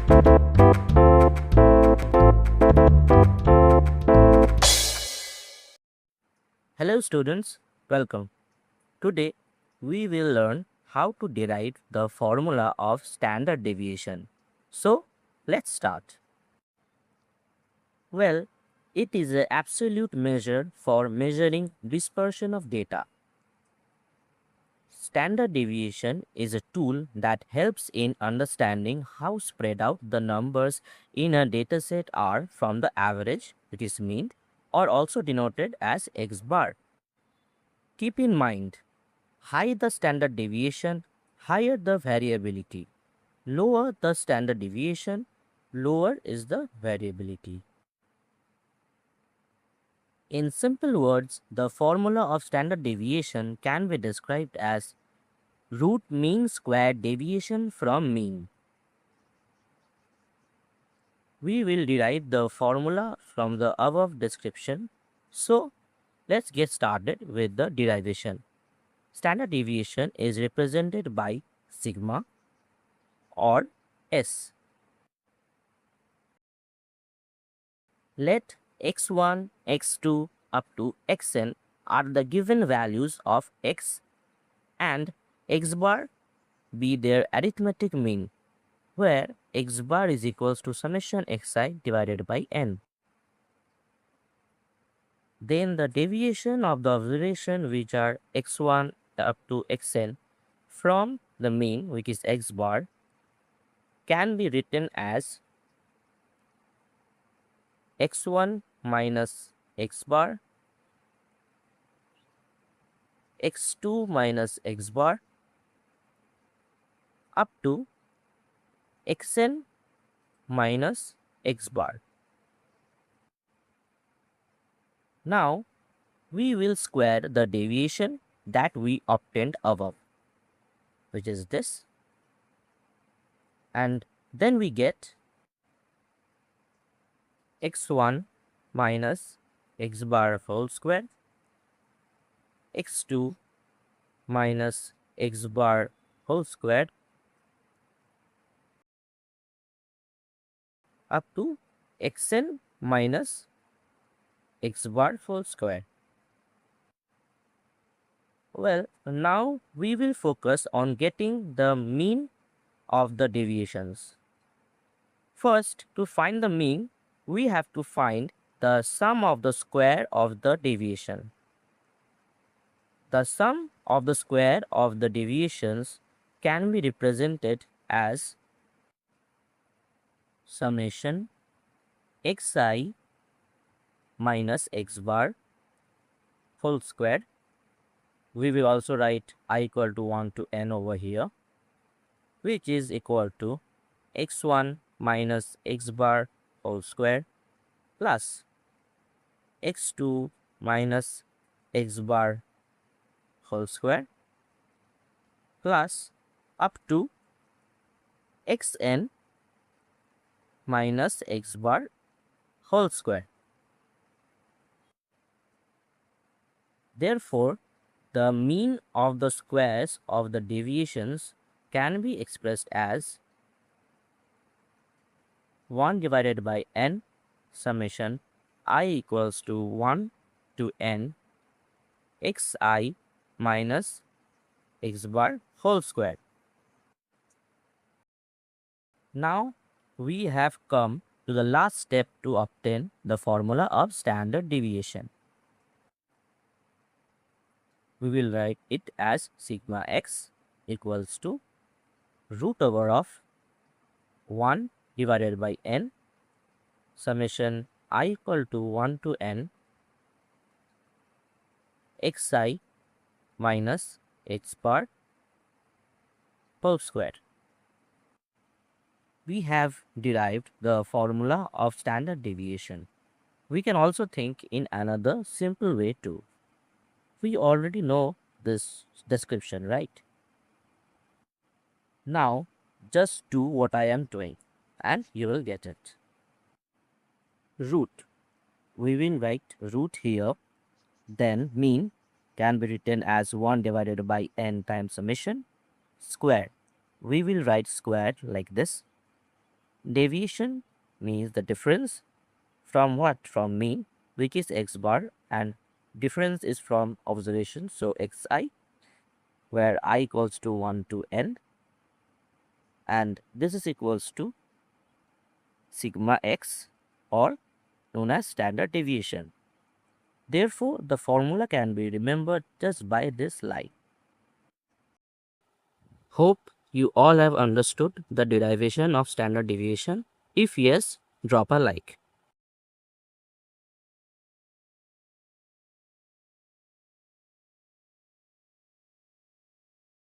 Hello students, welcome. Today we will learn how to derive the formula of standard deviation. So let's start. Well, it is an absolute measure for measuring dispersion of data. Standard deviation is a tool that helps in understanding how spread out the numbers in a dataset are from the average, which is mean, or also denoted as x bar. Keep in mind, higher the standard deviation, higher the variability. Lower the standard deviation, lower is the variability. In simple words, the formula of standard deviation can be described as root mean squared deviation from mean. We will derive the formula from the above description. So, let's get started with the derivation. Standard deviation is represented by sigma or S. Let x1, x2 up to xn are the given values of x and x bar be their arithmetic mean, where x bar is equals to summation xi divided by n. Then the deviation of the observation, which are x1 up to xn from the mean, which is x bar, can be written as x1 minus x bar, x2 minus x bar up to xn minus x bar. Now we will square the deviation that we obtained above, which is this, and then we get x1 minus x bar whole square, x2 minus x bar whole square up to xn minus x bar whole square. Well, now we will focus on getting the mean of the deviations. First, to find the mean, we have to find the sum of the square of the deviation. The sum of the square of the deviations can be represented as summation xi minus x bar whole square. We will also write I equal to 1 to n over here, which is equal to x1 minus x bar whole square plus x2 minus x bar whole square plus up to xn minus x bar whole square. Therefore, the mean of the squares of the deviations can be expressed as 1 divided by n summation I equals to 1 to n xi minus x bar whole square. Now we have come to the last step to obtain the formula of standard deviation. We will write it as sigma x equals to root over of 1 divided by n summation I equal to 1 to n xi minus x bar whole square. We have derived the formula of standard deviation. We can also think in another simple way too. We already know this description, right? Now just do what I am doing and you will get it. Root. We will write root here, then mean can be written as 1 divided by n times summation. Square. We will write square like this. Deviation means the difference from what? From mean, which is x bar, and difference is from observation, so xi, where I equals to 1 to n, and this is equals to sigma x, or known as standard deviation. Therefore, the formula can be remembered just by this line. Hope you all have understood the derivation of standard deviation. If yes, drop a like.